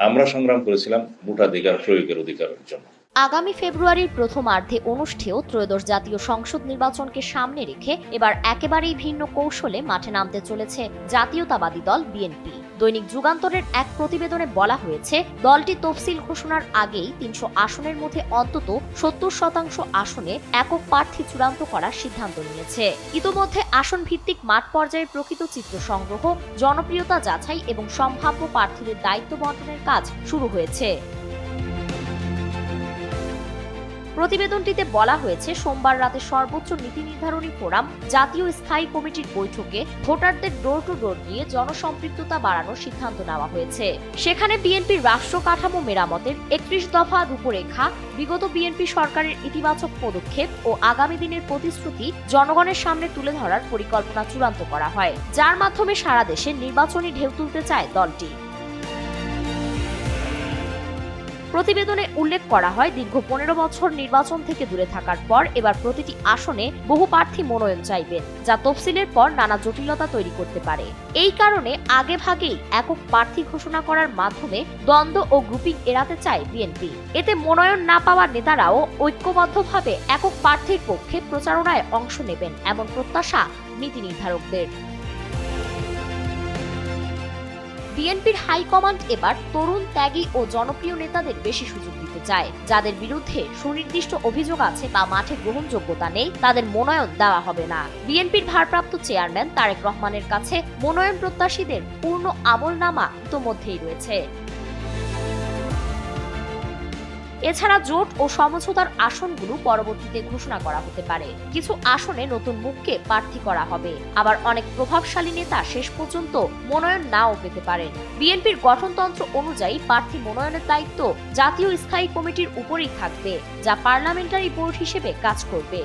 আমরা সংগ্রাম করেছিলাম ভোটাধিকার প্রয়োগের অধিকারের জন্য। আগামী ফেব্রুয়ারির প্রথমার্ধে অনুষ্ঠেয় ত্রয়োদশ জাতীয় সংসদ নির্বাচনকে সামনে রেখে এবার একেবারেই ভিন্ন কৌশলে মাঠে নামতে চলেছে জাতীয়তাবাদী দল বিএনপি। দৈনিক যুগান্তরের এক প্রতিবেদনে বলা হয়েছে, দলটি তফসিল ঘোষণার আগেই ৩০০ আসনের মধ্যে অন্তত ৭০% আসনে একক প্রার্থী চূড়ান্ত করার সিদ্ধান্ত নিয়েছে। ইতোমধ্যে আসন ভিত্তিক মাঠ পর্যায়ে প্রকৃত চিত্র সংগ্রহ, জনপ্রিয়তা যাচাই এবং সম্ভাব্য প্রার্থীদের দায়িত্ব বন্টনের কাজ শুরু হয়েছে। প্রতিবেদনটিতে বলা হয়েছে, সোমবার রাতে সর্বোচ্চ নীতি নির্ধারণী ফোরাম জাতীয় স্থায়ী কমিটির বৈঠকে ভোটারদের ডোর টু ডোর গিয়ে জনসম্পৃক্ততা বাড়ানোর সিদ্ধান্ত নেওয়া হয়েছে। সেখানে বিএনপির রাষ্ট্র কাঠামো মেরামতের ৩১ দফা রূপরেখা, বিগত বিএনপি সরকারের ইতিবাচক পদক্ষেপ ও আগামী দিনের প্রতিশ্রুতি জনগণের সামনে তুলে ধরার পরিকল্পনা চূড়ান্ত করা হয়, যার মাধ্যমে সারা দেশে নির্বাচনী ঢেউ তুলতে চায় দলটি। প্রতিবেদনে উল্লেখ করা হয়, দীর্ঘ ১৫ বছর নির্বাচন থেকে দূরে থাকার পর এবার প্রতিটি আসনে বহু প্রার্থী মনোনয়ন চাইবেন, যা তফসিলের পর নানা জটিলতা তৈরি করতে পারে। এই কারণে আগেভাগেই একক প্রার্থী ঘোষণা করার মাধ্যমে দ্বন্দ্ব ও গ্রুপিং এড়াতে চায় বিএনপি। এতে মনোনয়ন না পাওয়া নেতারাও ঐক্যবদ্ধভাবে একক প্রার্থীর পক্ষে প্রচারণায় অংশ নেবেন, এমন প্রত্যাশা নীতি নির্ধারকদের। বিএনপির হাইকমান্ড এবার তরুণ, ত্যাগী ও জনপ্রিয় নেতাদের বেশি সুযোগ দিতে চায়। যাদের বিরুদ্ধে সুনির্দিষ্ট অভিযোগ আছে বা মাঠে গ্রহণযোগ্যতা নেই, তাদের মনোনয়ন দেওয়া হবে না। বিএনপির ভারপ্রাপ্ত চেয়ারম্যান তারেক রহমানের কাছে মনোনয়ন প্রত্যাশীদের পূর্ণ আমলনামা ইতোমধ্যেই রয়েছে। এছাড়া জোট ও সমঝোতার আসনগুলো পরবর্তীতে ঘোষণা করা হতে পারে। কিছু আসনে নতুন মুখকে প্রার্থী করা হবে, আবার অনেক প্রভাবশালী নেতা শেষ পর্যন্ত মনোনয়ন নাও পেতে পারেন। বিএনপির গঠনতন্ত্র অনুযায়ী প্রার্থী মনোনয়নের দায়িত্ব জাতীয় স্থায়ী কমিটির উপরেই থাকবে, যা পার্লামেন্টারি বোর্ড হিসেবে কাজ করবে।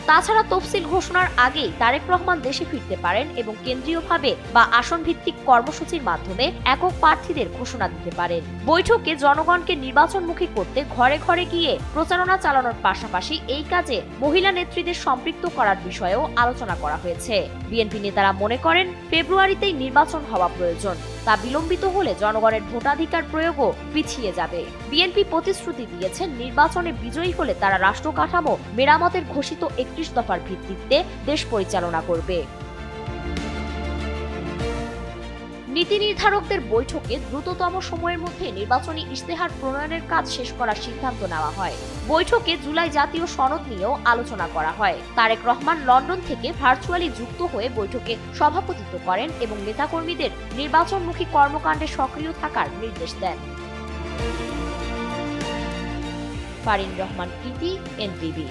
তাছাড়া তফসিল ঘোষণার আগেই তারেক রহমান দেশে ফিরতে পারেন এবং কেন্দ্রীয়ভাবে বা আসন ভিত্তিক কর্মসূচির মাধ্যমে একক প্রার্থীদের ঘোষণা দিতে পারেন। বৈঠকে জনগণকে নির্বাচনমুখী করতে ঘরে ঘরে গিয়ে প্রচারণা চালানোর পাশাপাশি এই কাজে মহিলা নেত্রীদের সম্পৃক্ত করার বিষয়েও আলোচনা করা হয়েছে। বিএনপি নেতারা মনে করেন, ফেব্রুয়ারিতেই নির্বাচন হওয়া প্রয়োজন। তা বিলম্বিত হলে জনগণের ভোটাধিকার প্রয়োগও পিছিয়ে যাবে। বিএনপি প্রতিশ্রুতি দিয়েছে, নির্বাচনে বিজয়ী হলে তারা রাষ্ট্র কাঠামো মেরামতের ঘোষিত ৩১ দফার ভিত্তিতে দেশ পরিচালনা করবে। নীতি নির্ধারকদের বৈঠকে দ্রুততম সময়ের মধ্যে নির্বাচনী ইশতেহার প্রণয়নের কাজ শেষ করার সিদ্ধান্ত নেওয়া হয়। বৈঠকে জুলাই জাতীয় সনদ নিয়েও আলোচনা করা হয়। তারেক রহমান লন্ডন থেকে ভার্চুয়ালি যুক্ত হয়ে বৈঠকে সভাপতিত্ব করেন এবং নেতাকর্মীদের নির্বাচনমুখী কর্মকাণ্ডে সক্রিয় থাকার নির্দেশ দেন। ফারিন রহমান, কৃতি, এনটিভি।